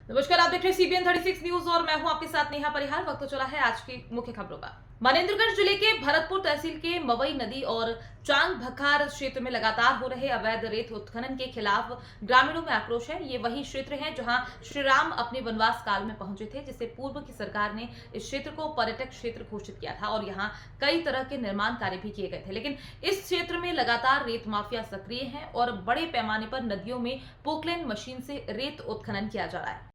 नमस्कार, आप देख रहे हैं CBN 36 न्यूज और मैं हूं आपके साथ नेहा परिहार। वक्त तो चला है आज की मुख्य खबरों का। मनेंद्रगढ़ जिले के भरतपुर तहसील के मवई नदी और चांग भखार क्षेत्र में लगातार हो रहे अवैध रेत उत्खनन के खिलाफ ग्रामीणों में आक्रोश है। ये वही क्षेत्र है जहां श्री राम अपने वनवास काल में पहुंचे थे, जिससे पूर्व की सरकार ने इस क्षेत्र को पर्यटक क्षेत्र घोषित किया था और यहाँ कई तरह के निर्माण कार्य भी किए गए थे। लेकिन इस क्षेत्र में लगातार रेत माफिया सक्रिय है और बड़े पैमाने पर नदियों में पोकलैंड मशीन से रेत उत्खनन किया जा रहा है।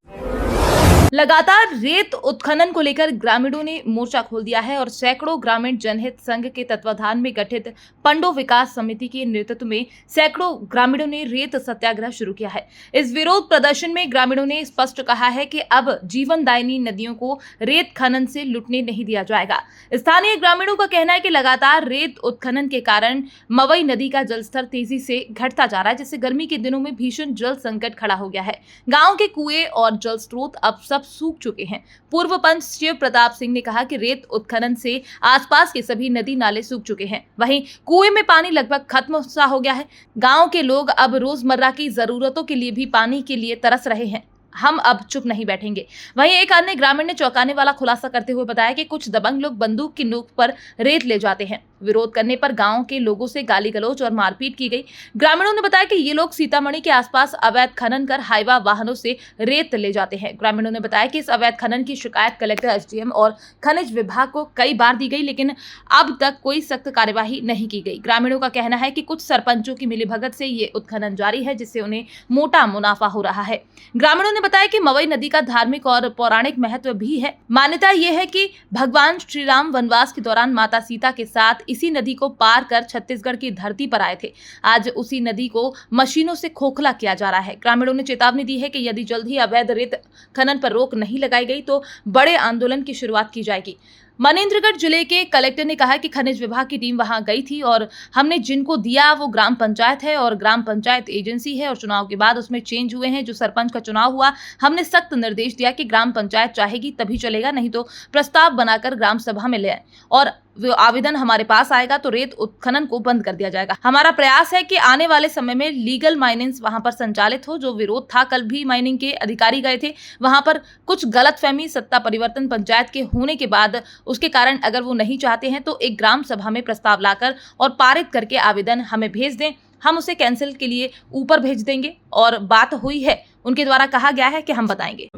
लगातार रेत उत्खनन को लेकर ग्रामीणों ने मोर्चा खोल दिया है और सैकड़ों ग्रामीण जनहित संघ के तत्वाधान में गठित पंडो विकास समिति के नेतृत्व में सैकड़ों ग्रामीणों ने रेत सत्याग्रह शुरू किया है। इस विरोध प्रदर्शन में ग्रामीणों ने स्पष्ट कहा है कि अब जीवनदायिनी नदियों को रेत खनन से लुटने नहीं दिया जाएगा। स्थानीय ग्रामीणों का कहना है कि लगातार रेत उत्खनन के कारण मवई नदी का जलस्तर तेजी से घटता जा रहा है, जिससे गर्मी के दिनों में भीषण जल संकट खड़ा हो गया है। गाँव के कुएं और जल स्रोत अब सब सूख चुके हैं। पूर्व पंच शिव प्रताप सिंह ने कहा कि रेत उत्खनन से आसपास के सभी नदी नाले सूख चुके हैं। वहीं कुएं में पानी लगभग खत्म सा हो गया है। गांव के लोग अब रोजमर्रा की जरूरतों के लिए भी पानी के लिए तरस रहे हैं। हम अब चुप नहीं बैठेंगे। वहीं एक अन्य ग्रामीण ने चौंकाने वाला खुलासा करते हुए बताया कि कुछ दबंग लोग बंदूक की नोक पर रेत ले जाते हैं। विरोध करने पर गांव के लोगों से गाली गलौज और मारपीट की गई। ग्रामीणों ने बताया कि ये लोग सीतामढ़ी के आसपास अवैध खनन कर हाईवा वाहनों से रेत ले जाते हैं। ग्रामीणों ने बताया कि इस अवैध खनन की शिकायत कलेक्टर, SDM और खनिज विभाग को कई बार दी गई, लेकिन अब तक कोई सख्त कार्यवाही नहीं की गई। ग्रामीणों का कहना है कि कुछ सरपंचों की मिलीभगत से ये उत्खनन जारी है, जिससे उन्हें मोटा मुनाफा हो रहा है। ग्रामीणों ने बताया कि मवई नदी का धार्मिक और पौराणिक महत्व भी है। मान्यता यह है कि भगवान श्री राम वनवास के दौरान माता सीता के साथ इसी नदी को पार कर छत्तीसगढ़ की धरती पर आए थे। आज उसी नदी को मशीनों से खोखला किया जा रहा है। ग्रामीणों ने चेतावनी दी है कि यदि जल्द ही अवैध रेत खनन पर रोक नहीं लगाई गई तो बड़े आंदोलन की शुरुआत की जाएगी। मनेंद्रगढ़ जिले के कलेक्टर ने कहा कि खनिज विभाग की टीम वहां गई थी और हमने जिनको दिया वो ग्राम पंचायत है और ग्राम पंचायत एजेंसी है और चुनाव के बाद उसमें चेंज हुए हैं। जो सरपंच का चुनाव हुआ, हमने सख्त निर्देश दिया कि ग्राम पंचायत चाहेगी तभी चलेगा, नहीं तो प्रस्ताव बनाकर ग्राम सभा में ले आए और वो आवेदन हमारे पास आएगा तो रेत उत्खनन को बंद कर दिया जाएगा। हमारा प्रयास है कि आने वाले समय में लीगल माइनिंग वहां पर संचालित हो। जो विरोध था, कल भी माइनिंग के अधिकारी गए थे वहां पर। कुछ गलतफहमी सत्ता परिवर्तन पंचायत के होने के बाद उसके कारण अगर वो नहीं चाहते हैं तो एक ग्राम सभा में प्रस्ताव लाकर और पारित करके आवेदन हमें भेज दें, हम उसे कैंसिल के लिए ऊपर भेज देंगे। और बात हुई है, उनके द्वारा कहा गया है कि हम बताएंगे।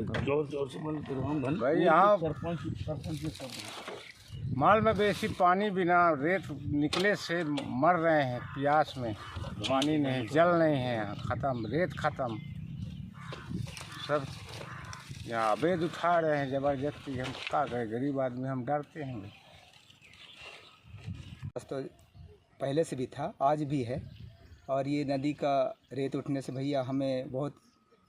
भाई यहाँ माल में बेसी पानी बिना रेत निकले से मर रहे हैं प्यास में। पानी नहीं, जल नहीं है, यहाँ ख़त्म, रेत ख़त्म। सब यहाँ अवैध उठा रहे हैं ज़बरदस्ती। हम क्या करें, गरीब आदमी, हम डरते हैं। तो पहले से भी था, आज भी है। और ये नदी का रेत उठने से भैया हमें बहुत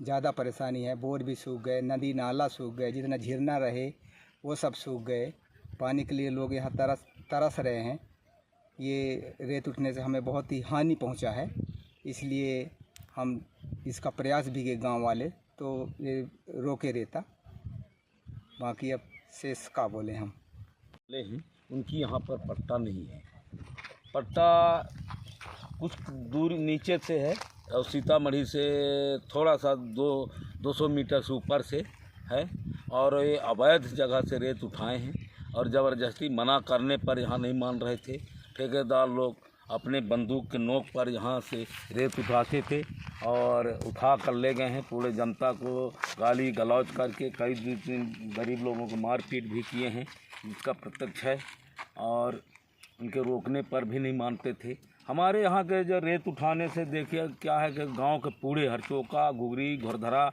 ज़्यादा परेशानी है। बोर भी सूख गए, नदी नाला सूख गए, जितना झीरना रहे वो सब सूख गए। पानी के लिए लोग यहाँ तरस रहे हैं। ये रेत उठने से हमें बहुत ही हानि पहुँचा है, इसलिए हम इसका प्रयास भी किए गाँव वाले, तो ये रोके रेता। बाकी अब शेष का बोले हम ले ही उनकी यहाँ पर पट्टा नहीं है। पट्टा कुछ दूर नीचे से है और सीतामढ़ी से थोड़ा सा 200 मीटर से ऊपर से है और ये अवैध जगह से रेत उठाए हैं और ज़बरदस्ती मना करने पर यहाँ नहीं मान रहे थे। ठेकेदार लोग अपने बंदूक के नोक पर यहाँ से रेत उठाते थे और उठा कर ले गए हैं। पूरे जनता को गाली गलौज करके कई गरीब लोगों को मारपीट भी किए हैं, जिसका प्रत्यक्ष है। और उनके रोकने पर भी नहीं मानते थे। हमारे यहाँ के जो रेत उठाने से देखिए क्या है कि गांव के पूरे हरचोका, घुघरी, घोरधरा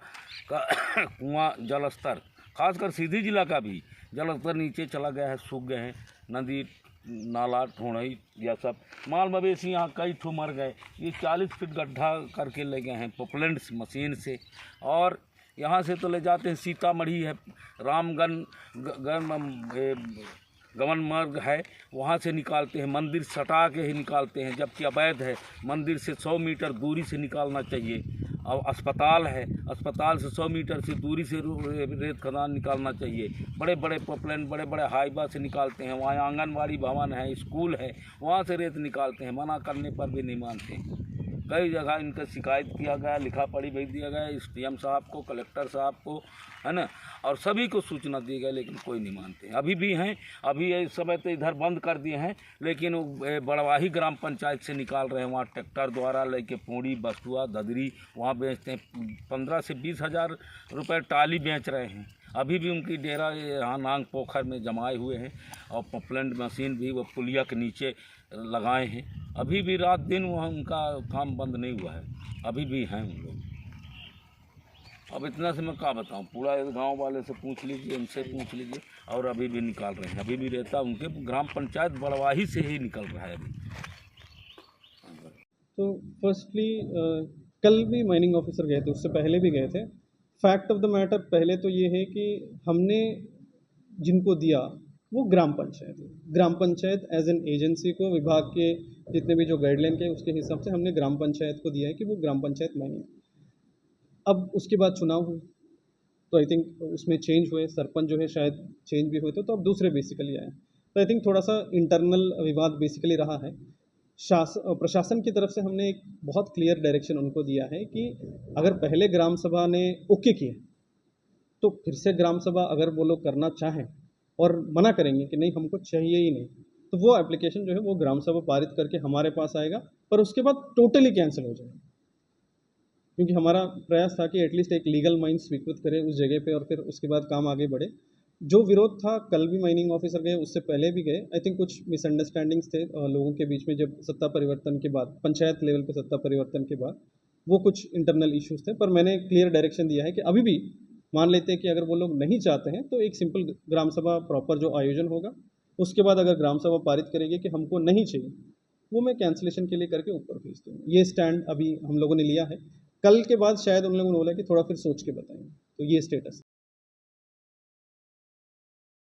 का कुआं जल स्तर, खासकर सीधी जिला का भी जल स्तर नीचे चला गया है, सूख गए हैं। नदी नाला ठोड़ई या सब माल मवेशी यहाँ कई ठो मर गए। ये 40 फीट गड्ढा करके ले गए हैं पोकलैंड मशीन से। और यहाँ से तो ले जाते हैं, सीतामढ़ी है, रामगन गमन मार्ग है, वहाँ से निकालते हैं। मंदिर सटा के ही निकालते हैं, जबकि अवैध है। मंदिर से 100 मीटर दूरी से निकालना चाहिए। और अस्पताल है, अस्पताल से 100 मीटर से दूरी से रेत खदान निकालना चाहिए। बड़े बड़े पोपलैंड, बड़े बड़े हाईवा से निकालते हैं। वहाँ आंगनबाड़ी भवन है, स्कूल है, वहाँ से रेत निकालते हैं। मना करने पर भी नहीं मानते। कई जगह इनका शिकायत किया गया, लिखा पढ़ी भेज दिया गया SDM साहब को, कलेक्टर साहब को, है ना, और सभी को सूचना दी गई, लेकिन कोई नहीं मानते। अभी भी हैं, अभी इस समय तो इधर बंद कर दिए हैं, लेकिन वो बड़वाही ग्राम पंचायत से निकाल रहे हैं, वहाँ ट्रैक्टर द्वारा लेके पूड़ी, बस्तुआ, ददरी वहाँ बेचते हैं। 15 से 20 हज़ार रुपये टाली बेच रहे हैं। अभी भी उनकी डेरा यहाँ नांग पोखर में जमाए हुए हैं, और पॉपलैंड मशीन भी वो पुलिया के नीचे लगाए हैं। अभी भी रात दिन वहाँ उनका काम बंद नहीं हुआ है, अभी भी हैं उन लोग। अब इतना से मैं क्या बताऊँ, पूरा गांव वाले से पूछ लीजिए, इनसे पूछ लीजिए, और अभी भी निकाल रहे हैं। अभी भी रहता उनके ग्राम पंचायत बड़वाही से ही निकल रहा है अभी। तो फर्स्टली कल भी माइनिंग ऑफिसर गए थे, उससे पहले भी गए थे। फैक्ट ऑफ द मैटर पहले तो ये है कि हमने जिनको दिया वो ग्राम पंचायत है। ग्राम पंचायत एज एन एजेंसी को विभाग के जितने भी जो गाइडलाइन के उसके हिसाब से हमने ग्राम पंचायत को दिया है कि वो ग्राम पंचायत माइनिंग। अब उसके बाद चुनाव हुए तो आई थिंक उसमें चेंज हुए, सरपंच जो है शायद चेंज भी हुए थे, तो अब दूसरे बेसिकली आए। तो आई थिंक थोड़ा सा इंटरनल विवाद बेसिकली रहा है। प्रशासन की तरफ से हमने एक बहुत क्लियर डायरेक्शन उनको दिया है कि अगर पहले ग्राम सभा ने ओके किया तो फिर से ग्राम सभा अगर वो लोग करना चाहें और मना करेंगे कि नहीं हमको चाहिए ही नहीं, तो वो एप्लीकेशन जो है वो ग्राम सभा पारित करके हमारे पास आएगा, पर उसके बाद टोटली कैंसिल हो जाएगा। क्योंकि हमारा प्रयास था कि एटलीस्ट एक लीगल माइंड स्वीकृत करें उस जगह पे और फिर उसके बाद काम आगे बढ़े। जो विरोध था कल भी माइनिंग ऑफिसर गए, उससे पहले भी गए। आई थिंक कुछ मिसअंडरस्टैंडिंग्स थे लोगों के बीच में जब सत्ता परिवर्तन के बाद, पंचायत लेवल पे सत्ता परिवर्तन के बाद वो कुछ इंटरनल इश्यूज थे। पर मैंने क्लियर डायरेक्शन दिया है कि अभी भी मान लेते हैं कि अगर वो लोग नहीं चाहते हैं तो एक सिंपल ग्राम सभा प्रॉपर जो आयोजन होगा, उसके बाद अगर ग्राम सभा पारित करेगी कि हमको नहीं चाहिए, वो मैं कैंसिलेशन के लिए करके ऊपर भेज दूँगा। ये स्टैंड अभी हम लोगों ने लिया है। कल के बाद शायद उन लोगों ने बोला कि थोड़ा फिर सोच के बताएंगे, तो ये स्टेटस।